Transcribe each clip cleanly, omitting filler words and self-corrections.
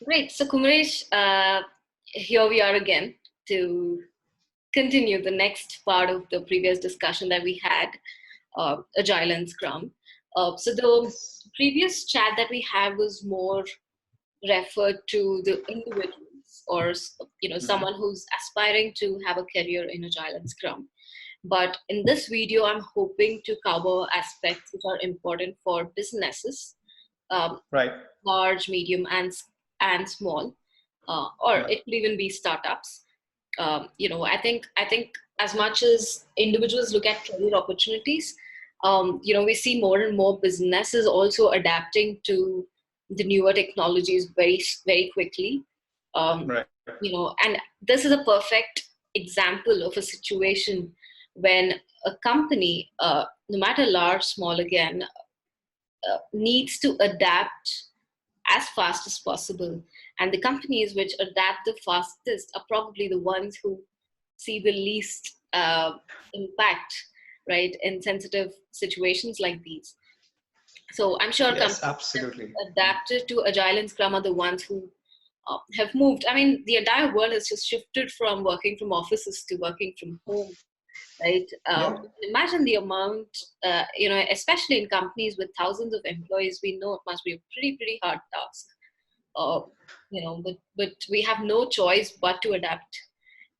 Great. So, Kumaresh, here we are again to continue the next part of the previous discussion that we had, Agile and Scrum. So, the Yes. previous chat that we had was more referred to the individuals or Mhm. someone who's aspiring to have a career in Agile and Scrum. But in this video, I'm hoping to cover aspects which are important for businesses, um, Right. large, medium, and small, or Right. it could even be startups. I think as much as individuals look at career opportunities, we see more and more businesses also adapting to the newer technologies very very quickly. Um, Right. and this is a perfect example of a situation when a company, no matter large, small, again, needs to adapt as fast as possible. And the companies which adapt the fastest are probably the ones who see the least impact, right, in sensitive situations like these. So I'm sure Yes, companies that absolutely. have adapted to Agile and Scrum are the ones who have moved. I mean, the entire world has just shifted from working from offices to working from home, right? Yeah. Imagine the amount, especially in companies with thousands of employees, we know it must be a pretty hard task. Uh, but we have no choice but to adapt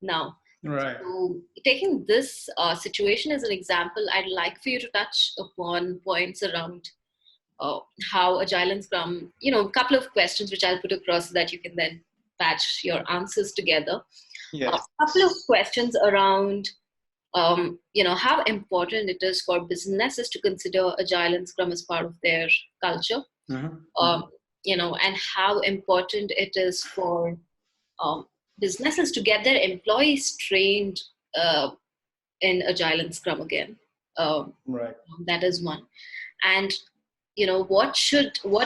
now. Right. So, taking this situation as an example, I'd like for you to touch upon points around uh, how Agile and Scrum, a couple of questions which I'll put across so that you can then patch your answers together. A Yes. couple of questions around how important it is for businesses to consider Agile and Scrum as part of their culture, Hmm. um, Hmm. and how important it is for um, businesses to get their employees trained uh, in Agile and Scrum again. Um, Right. that is one. And what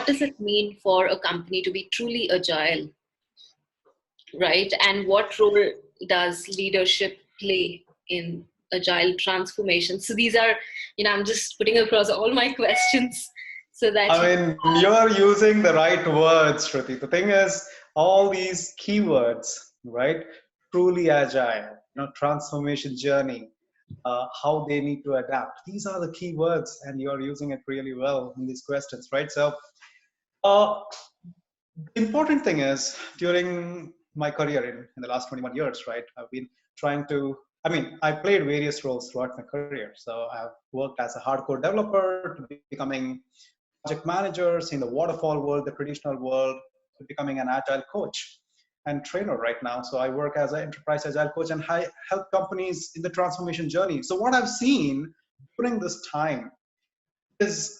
does it mean for a company to be truly agile, right? And what role does leadership play in agile transformation? So these are, I'm just putting across all my questions so that you I mean, you're using the right words, Shruti. The thing is, all these keywords, right? Truly agile, transformation journey, how they need to adapt. These are the keywords, and you're using it really well in these questions, right? So, uh, the important thing is during my career in the last 21 years, right? I've been trying to, I mean, I played various roles throughout my career. So I've worked as a hardcore developer to becoming project managers in the waterfall world, the traditional world, to becoming an agile coach and trainer right now. So I work as an enterprise agile coach and I help companies in the transformation journey. So what I've seen during this time is,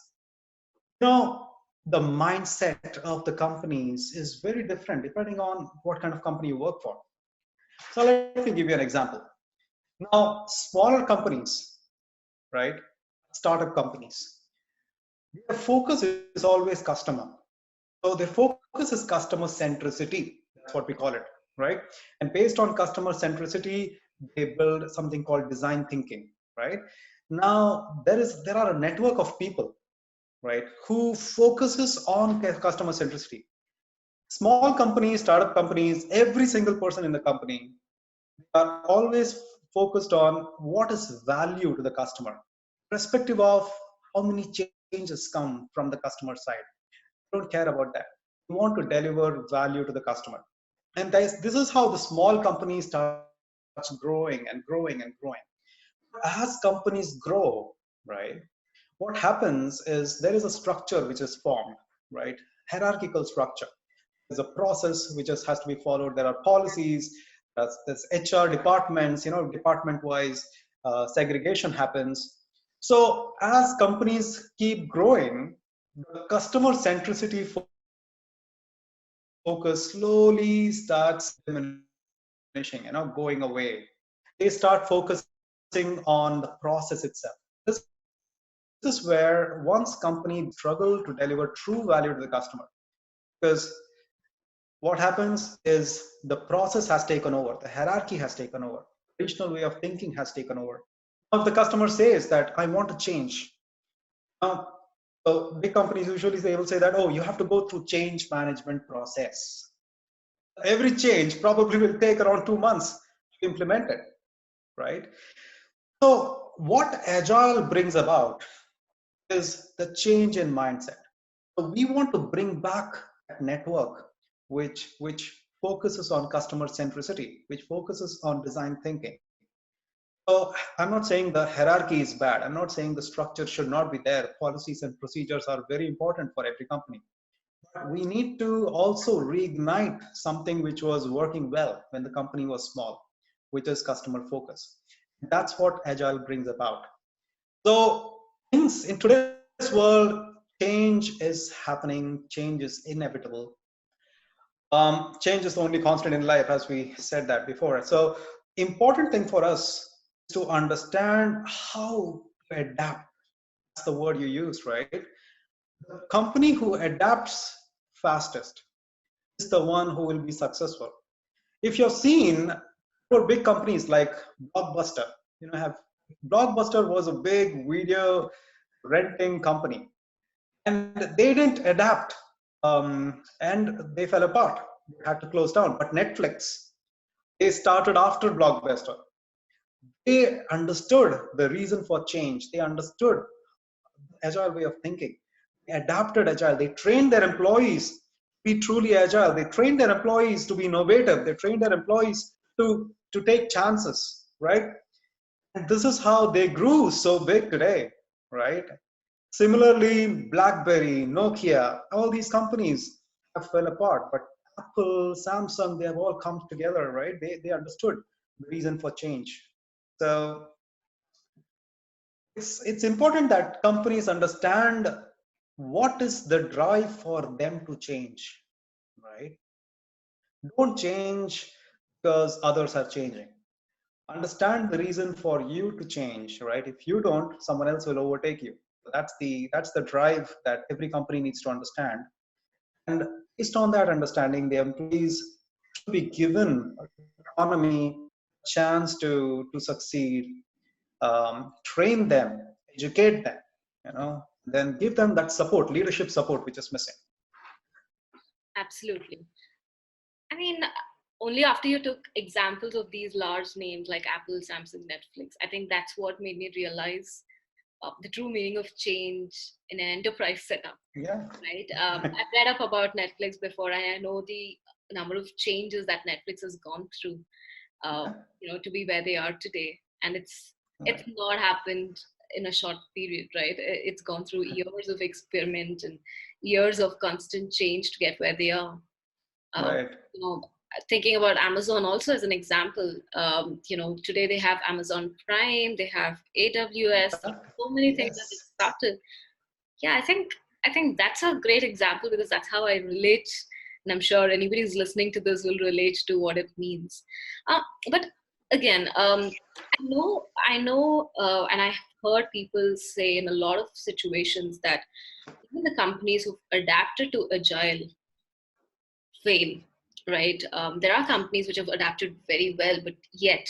you know, the mindset of the companies is very different depending on what kind of company you work for. So let me give you an example. Now, smaller companies, right? Startup companies, their focus is always customer. So their focus is customer centricity. That's what we call it, right? And based on customer centricity, they build something called design thinking, right? Now there are a network of people, right, who focuses on customer centricity. Small companies, startup companies, every single person in the company are always focused on what is value to the customer, irrespective of how many changes come from the customer side. Don't care about that. You want to deliver value to the customer. And this is how the small company starts growing and growing and growing. As companies grow, right, what happens is there is a structure which is formed, right? Hierarchical structure. There's a process which just has to be followed. There are policies. There's HR departments. Department wise segregation happens. So as companies keep growing, the customer centricity focus slowly starts diminishing, going away. They start focusing on the process itself. This is where once companies struggle to deliver true value to the customer, because what happens is the process has taken over, the hierarchy has taken over, traditional way of thinking has taken over. Now if the customer says that I want to change, now big companies usually they will say that, oh, you have to go through change management process. every change probably will take around 2 months to implement it, right? So what Agile brings about is the change in mindset. So we want to bring back that network which focuses on customer centricity, which focuses on design thinking. So I'm not saying the hierarchy is bad. I'm not saying the structure should not be there. Policies and procedures are very important for every company. But we need to also reignite something which was working well when the company was small, which is customer focus. That's what Agile brings about. So things in today's world, change is happening, change is inevitable. Change is the only constant in life, as we said that before. So important thing for us is to understand how to adapt. That's the word you used, right? The company who adapts fastest is the one who will be successful. If you've seen for big companies like Blockbuster, have Blockbuster was a big video renting company, and they didn't adapt, and they fell apart. They had to close down. But Netflix, they started after Blockbuster. They understood the reason for change. They understood agile way of thinking. They adapted agile. They trained their employees to be truly agile. They trained their employees to be innovative. They trained their employees to take chances, right? And this is how they grew so big today, right? Similarly, BlackBerry, Nokia, all these companies have fell apart, but Apple, Samsung, they have all come together, right? They understood the reason for change. So it's important that companies understand what is the drive for them to change, right? Don't change because others are changing. Understand the reason for you to change, right? If you don't, someone else will overtake you. That's the drive that every company needs to understand. And based on that understanding, the employees should be given autonomy, chance to succeed, train them, educate them, then give them that support, leadership support, which is missing. Absolutely. I mean, only after you took examples of these large names like Apple, Samsung, Netflix, I think that's what made me realize the true meaning of change in an enterprise setup. Yeah. Right? I've read up about Netflix before, and I know the number of changes that Netflix has gone through, to be where they are today. And it's not happened in a short period, right? It's gone through years of experiment and years of constant change to get where they are. Right. You know, thinking about Amazon also as an example, today they have Amazon Prime, they have AWS, so many things that Yes. they started. Yeah, I think that's a great example because that's how I relate, and I'm sure anybody who's listening to this will relate to what it means. But again, I know, and I've heard people say in a lot of situations that even the companies who've adapted to agile fail, right? There are companies which have adapted very well, but yet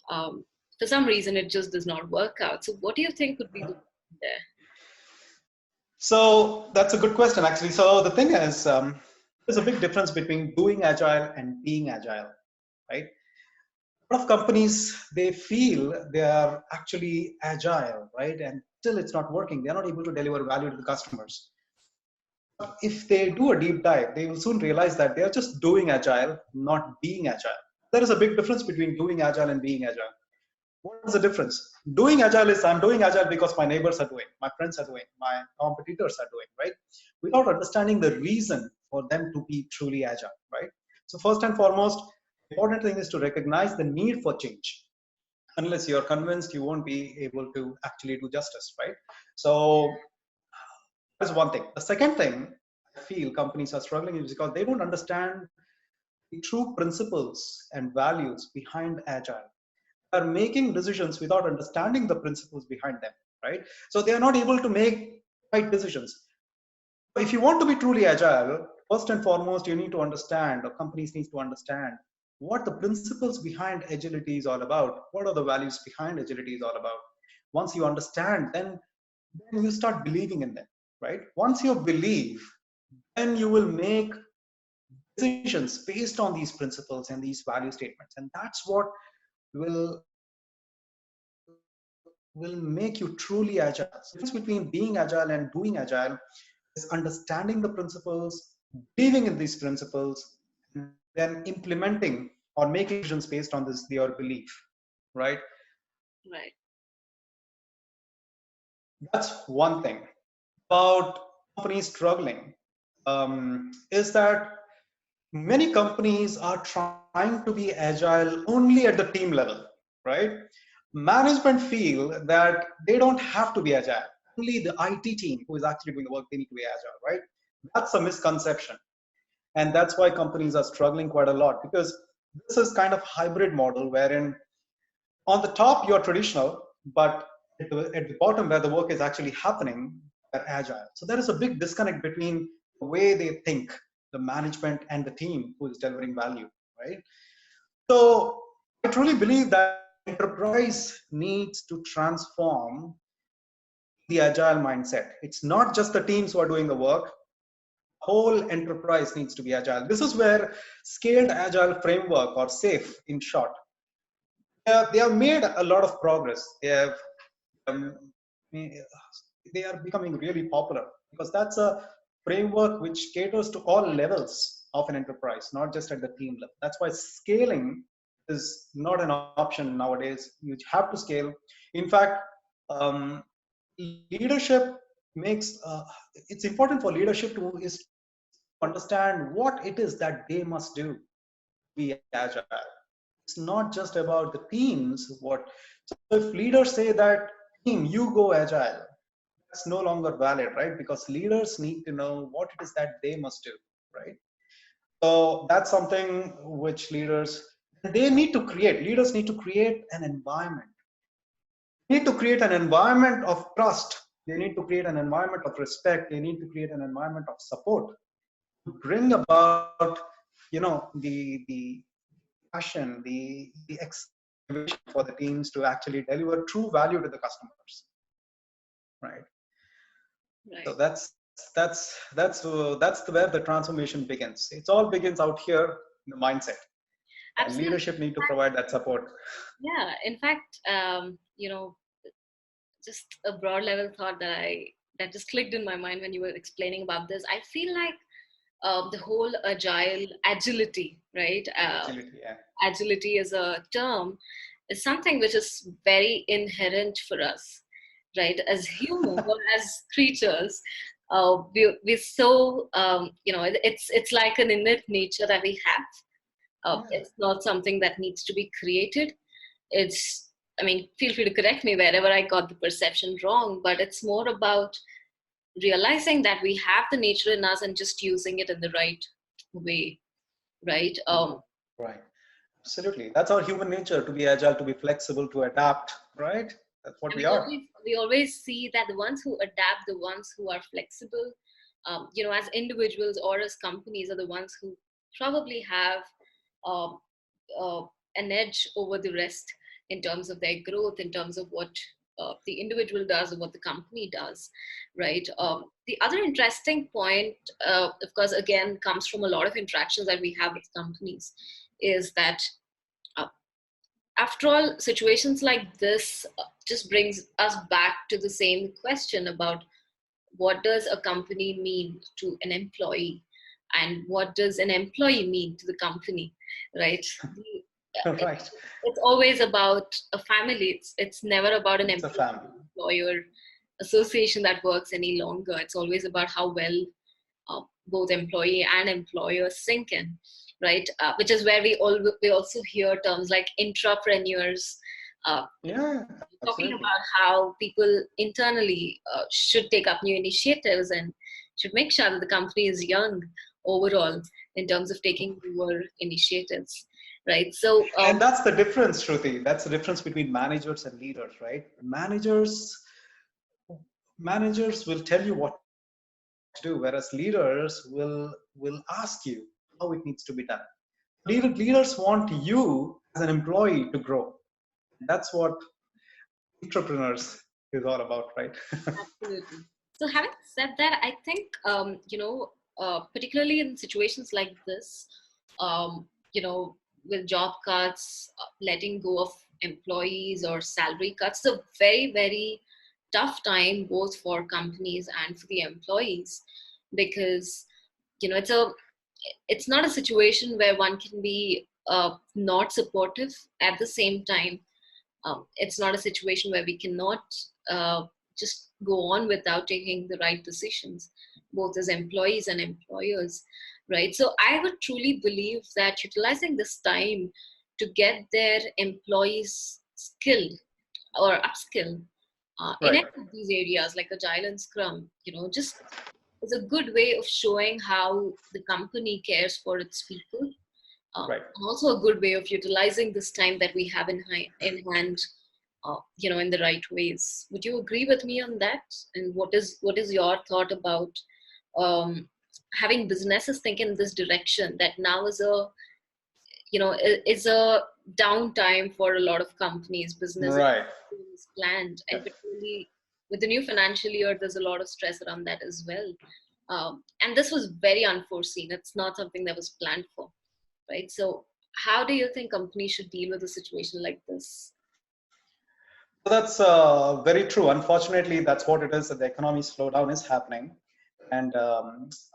for some reason it just does not work out. So, what do you think could be the there? So that's a good question, actually. So the thing is, there's a big difference between doing agile and being agile, right? A lot of companies, they feel they are actually agile, right? And still it's not working. They're not able to deliver value to the customers. If they do a deep dive, they will soon realize that they're just doing agile, not being agile. There is a big difference between doing agile and being agile. What is the difference? Doing agile is I'm doing agile because my neighbors are doing, my friends are doing, my competitors are doing, right? Without understanding the reason for them to be truly agile, right? So first and foremost, the important thing is to recognize the need for change. Unless you're convinced, you won't be able to actually do justice, right? So that is one thing. The second thing I feel companies are struggling is because they don't understand the true principles and values behind agile. Are making decisions without understanding the principles behind them, right? So they are not able to make right decisions. If you want to be truly agile, first and foremost, you need to understand, or companies need to understand what the principles behind agility is all about. What are the values behind agility is all about? Once you understand, then you start believing in them, right? Once you believe, then you will make decisions based on these principles and these value statements. And that's what will make you truly agile. So the difference between being agile and doing agile is understanding the principles, believing in these principles, and then implementing or making decisions based on this your belief, right? Right. That's one thing about companies struggling, is that many companies are trying to be agile only at the team level, right? Management feel that they don't have to be agile. Only the IT team who is actually doing the work, they need to be agile, right? That's a misconception. And that's why companies are struggling quite a lot, because this is kind of hybrid model wherein on the top you're traditional, but at the bottom where the work is actually happening, they're agile. So there is a big disconnect between the way they think, the management and the team who is delivering value, right? So I truly believe that enterprise needs to transform the agile mindset. It's not just the teams who are doing the work. Whole enterprise needs to be agile. This is where scaled agile framework, or SAFe in short, they have made a lot of progress. Um, they are becoming really popular because that's a framework which caters to all levels of an enterprise, not just at the team level. That's why scaling is not an option nowadays. You have to scale. In fact, um, leadership makes it's important for leadership to is understand what it is that they must do to be agile. It's not just about the teams. What so if leaders say that team you go agile, that's no longer valid, right? Because leaders need to know what it is that they must do, right? So that's something which leaders need to create an environment. They need to create an environment of trust. They need to create an environment of respect. They need to create an environment of support to bring about, the passion, the motivation for the teams to actually deliver true value to the customers, right? So Right. that's where the transformation begins. It all begins out here in the mindset, and Absolutely. leadership need to provide that support. Yeah. In fact, just a broad level thought that just clicked in my mind when you were explaining about this. I feel like the whole agility, right? Agility, yeah. Agility as a term is something which is very inherent for us, right? As humans or as creatures, we're so it's like an innate nature that we have. Yeah. It's not something that needs to be created. It's, I mean, feel free to correct me wherever I got the perception wrong, but it's more about realizing that we have the nature in us and just using it in the right way, right? Right. Absolutely. That's our human nature, to be agile, to be flexible, to adapt, right? That's what And we are. we always see that the ones who adapt, the ones who are flexible, as individuals or as companies, are the ones who probably have um, uh, an edge over the rest in terms of their growth, in terms of what the individual does or what the company does, right? The other interesting point, of course, again, comes from a lot of interactions that we have with companies, is that uh, after all, situations like this just brings us back to the same question about what does a company mean to an employee, and what does an employee mean to the company, right? it, Right. it's always about a family. It's never about an It's a family. employer association that works any longer. It's always about how well both employee and employer sink in, right? Which is where we also hear terms like intrapreneurs, uh, Yeah, talking absolutely. about how people internally should take up new initiatives and should make sure that the company is young overall in terms of taking newer initiatives, right? So, And that's the difference, Shruti. That's the difference between managers and leaders, right? Managers will tell you what to do, whereas leaders will ask you how it needs to be done. Leaders want you as an employee to grow. That's what entrepreneurs is all about, right? absolutely. So having said that, I think particularly in situations like this, you know, with job cuts, letting go of employees or salary cuts, it's a very, very tough time both for companies and for the employees, because you know it's not a situation where one can be not supportive at the same time. It's not a situation where we cannot just go on without taking the right decisions, both as employees and employers, right? So I would truly believe that utilizing this time to get their employees skilled or upskill in Right. any of these areas like Agile and Scrum, you know, just is a good way of showing how the company cares for its people, Right. and also a good way of utilizing this time that we have in hand, you know, in the right ways. Would you agree with me on that? And what is your thought about um, having businesses think in this direction, that now is a, you know, is a downtime for a lot of companies, businesses Right. planned, Yeah. and particularly with the new financial year, there's a lot of stress around that as well. And this was very unforeseen. It's not something that was planned for, right? So how do you think companies should deal with a situation like this? So that's very true. Unfortunately, that's what it is. That the economy slowdown is happening, and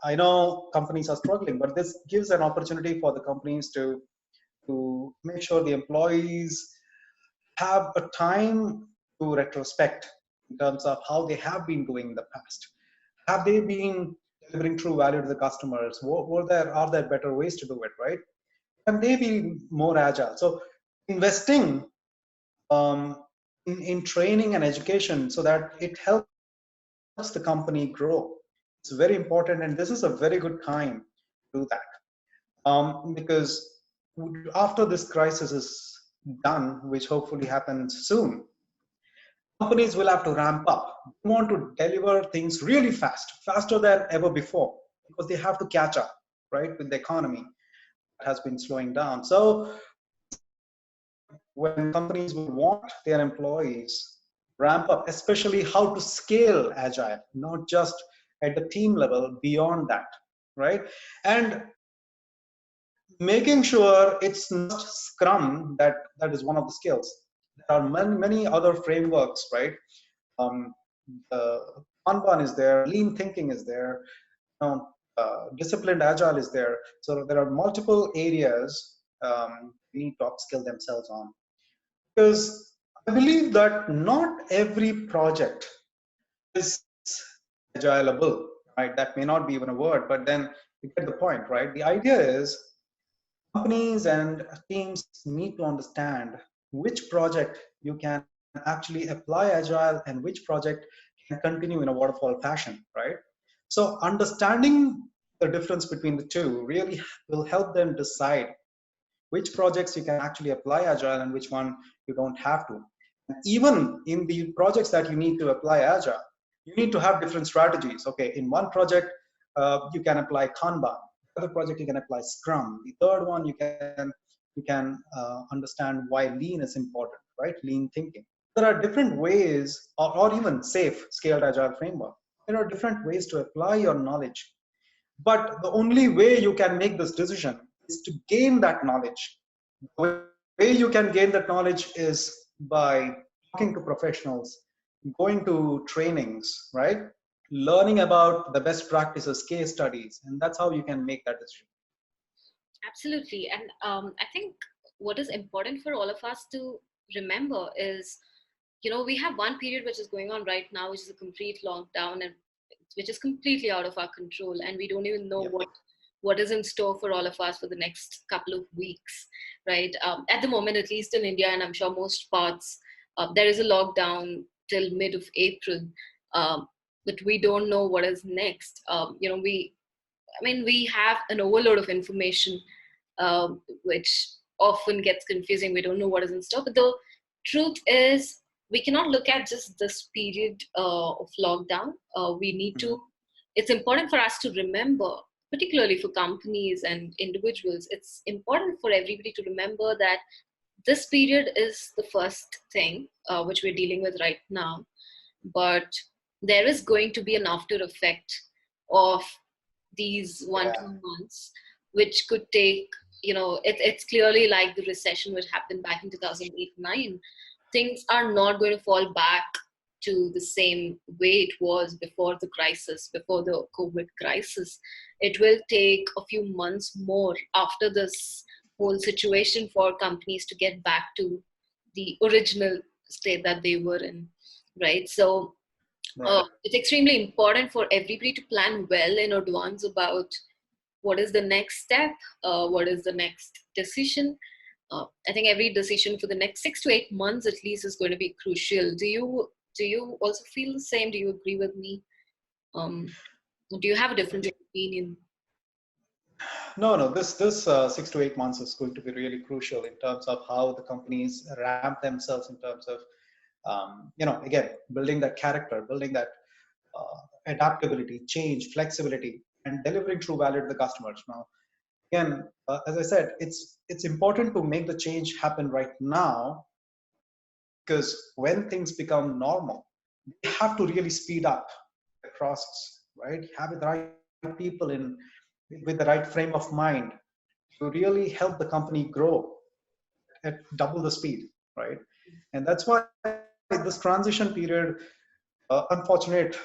I know companies are struggling, but this gives an opportunity for the companies to make sure the employees have a time to retrospect in terms of how they have been doing in the past. Have they been delivering true value to the customers? Are there better ways to do it, right? Can they be more agile? So investing in training and education so that it helps the company grow. It's very important, and this is a very good time to do that, because after this crisis is done, which hopefully happens soon, companies will have to ramp up. They want to deliver things really fast, faster than ever before, because they have to catch up, right, with the economy that has been slowing down. So when companies would want their employees ramp up, especially how to scale agile, not just at the team level, beyond that, right? And making sure it's not Scrum that is one of the skills. There are many other frameworks, right? Um, the Kanban is there, lean thinking is there, disciplined agile is there. So there are multiple areas they need to upskill themselves on, because I believe that not every project is agileable, right? That may not be even a word, but then you get the point, right? The idea is companies and teams need to understand which project you can actually apply agile and which project can continue in a waterfall fashion, right? So understanding the difference between the two really will help them decide which projects you can actually apply agile and which one you don't have to. And even in the projects that you need to apply agile, you need to have different strategies. Okay, in one project you can apply Kanban, the other project you can apply Scrum, the third one you can understand why lean is important, right? Lean thinking. There are different ways, or even safe scaled agile framework. There are different ways to apply your knowledge, but the only way you can make this decision is to gain that knowledge. The way you can gain that knowledge is by talking to professionals, going to trainings, right? Learning about the best practices, case studies, and that's how you can make that decision. Absolutely. And I think what is important for all of us to remember is, you know, we have one period which is going on right now, which is a complete lockdown, and which is completely out of our control. And we don't even know Yep. what is in store for all of us for the next couple of weeks, right? At the moment, at least in India, and I'm sure most parts, there is a lockdown till mid of April. Um, but we don't know what is next. You know, we have an overload of information, which often gets confusing. We don't know what is in store. But the truth is, we cannot look at just this period of lockdown. We need Mhm. to, it's important for us to remember, particularly for companies and individuals, it's important for everybody to remember that this period is the first thing which we're dealing with right now. But there is going to be an after effect of these Yeah. 1-2 months, which could take, it's clearly like the recession which happened back in 2008-9. Things are not going to fall back to the same way it was before the crisis, before the COVID crisis. It will take a few months more after this whole situation for companies to get back to the original state that they were in, right? So Right. it's extremely important for everybody to plan well in advance about what is the next step, what is the next decision. I think every decision for the next 6 to 8 months at least is going to be crucial. Do you also feel the same? Do you agree with me? Um, do you have a different opinion? No. This 6 to 8 months is going to be really crucial in terms of how the companies ramp themselves in terms of, again, building that character, building that adaptability, change, flexibility, and delivering true value to the customers. Now, again, as I said, it's important to make the change happen right now, because when things become normal, they have to really speed up the process, right? Have the right people in with the right frame of mind to really help the company grow at double the speed, right? And that's why this transition period, unfortunate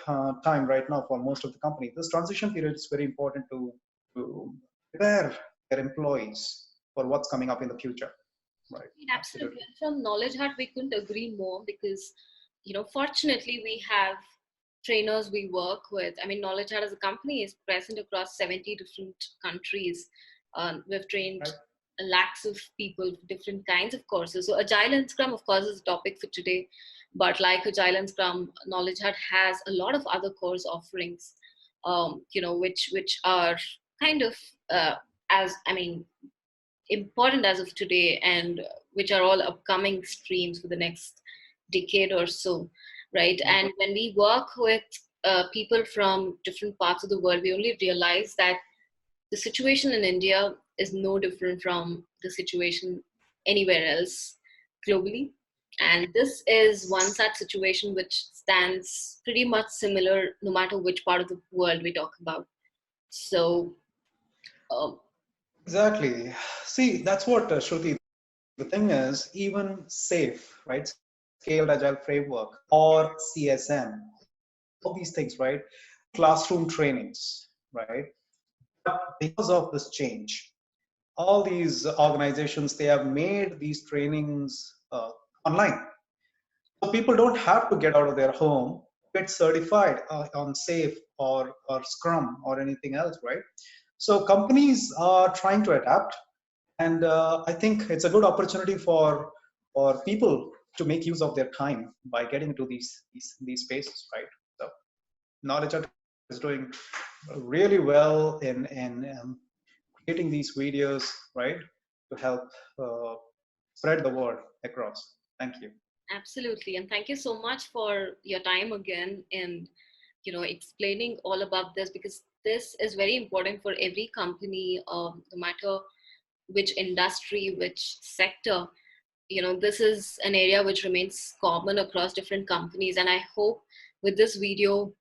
time right now for most of the company, this transition period is very important to prepare their employees for what's coming up in the future, right? Absolutely. Absolutely. And from Knowledge Hut, we couldn't agree more because, fortunately, we have trainers we work with. I mean, Knowledge Hut as a company is present across 70 different countries. We've trained Right. lakhs of people for different kinds of courses. So, Agile and Scrum, of course, is a topic for today. But like Agile and Scrum, Knowledge Hut has a lot of other course offerings, which are kind of as I mean important as of today, and which are all upcoming streams for the next decade or so, right? Yeah. And when we work with people from different parts of the world, we only realize that the situation in India is no different from the situation anywhere else globally. And this is one such situation which stands pretty much similar no matter which part of the world we talk about. So, um, Exactly. See, that's what, Shruti, the thing is, even SAFE, right? Scaled Agile Framework, or CSM, all these things, right? Classroom trainings, right? But because of this change, all these organizations, they have made these trainings online. So people don't have to get out of their home, get certified on SAFE or Scrum or anything else, right? So companies are trying to adapt, and I think it's a good opportunity for people to make use of their time by getting into these spaces, right? So Knowledge Hub is doing really well in creating these videos, right, to help uh, spread the word across. Thank you. Absolutely. And thank you so much for your time again and explaining all about this, because this is very important for every company, no matter which industry, which sector. This is an area which remains common across different companies. And I hope with this video,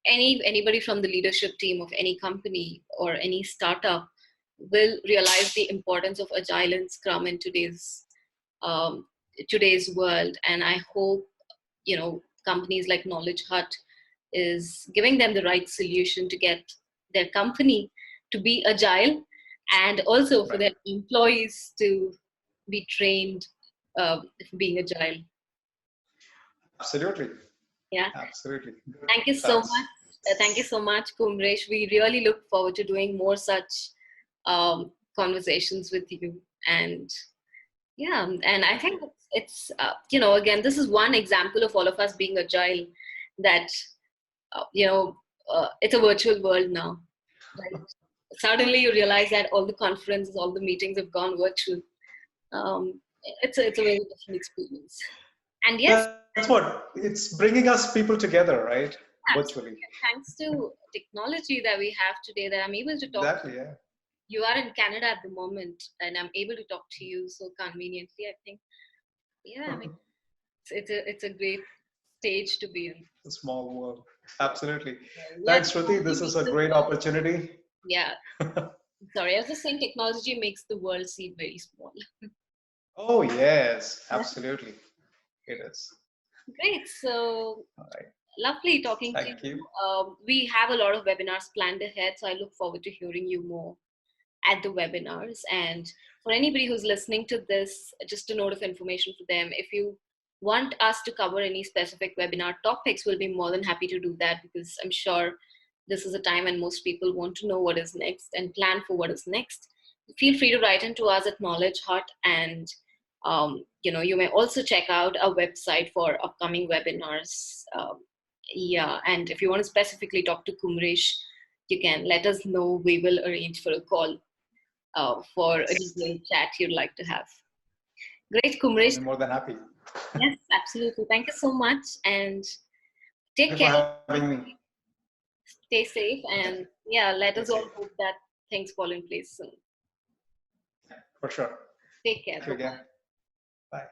anybody from the leadership team of any company or any startup will realize the importance of Agile and Scrum in um, today's world. And I hope companies like Knowledge Hut is giving them the right solution to get their company to be agile, and also for Right. their employees to be trained for being agile. Absolutely. Yeah. Absolutely. Good Thank you so thoughts. much. Thank you so much, Kumaresh. We really look forward to doing more such conversations with you. And yeah, and I Thank you. think again, this is one example of all of us being agile, that, uh, you know, it's a virtual world now, right? Suddenly you realize that all the conferences, all the meetings have gone virtual. It's a very different experience. And yes, That's what it's bringing us people together, right? Virtually. absolutely. Thanks to technology that we have today, that I'm able to talk. Exactly. Yeah. You are in Canada at the moment, and I'm able to talk to you so conveniently. I think, yeah, I mean, it's a great. stage to be in. a small world. Absolutely. Yeah, Thanks, Shruti. technology This is makes a the great world. opportunity. Yeah, sorry, I was just saying technology makes the world seem very small. Oh, yes, Yeah. absolutely. It is. Great. So All right. lovely talking to Thank you. you. We have a lot of webinars planned ahead, so I look forward to hearing you more at the webinars. And for anybody who's listening to this, just a note of information for them. If you want us to cover any specific webinar topics, we'll be more than happy to do that, because I'm sure this is a time when most people want to know what is next and plan for what is next. Feel free to write into us at KnowledgeHut, and you may also check out our website for upcoming webinars. Yeah, and if you want to specifically talk to Kumaresh, you can let us know. We will arrange for a call for a Yes. detailed chat you'd like to have. Great, I'll Kumaresh. be more than happy. Yes, absolutely. Thank you so much, and Thank take you for care. having me. Stay safe, Okay. and yeah, let Stay us all safe. hope that things fall in place soon. For sure. Take care. Thank you Bye. again. Bye.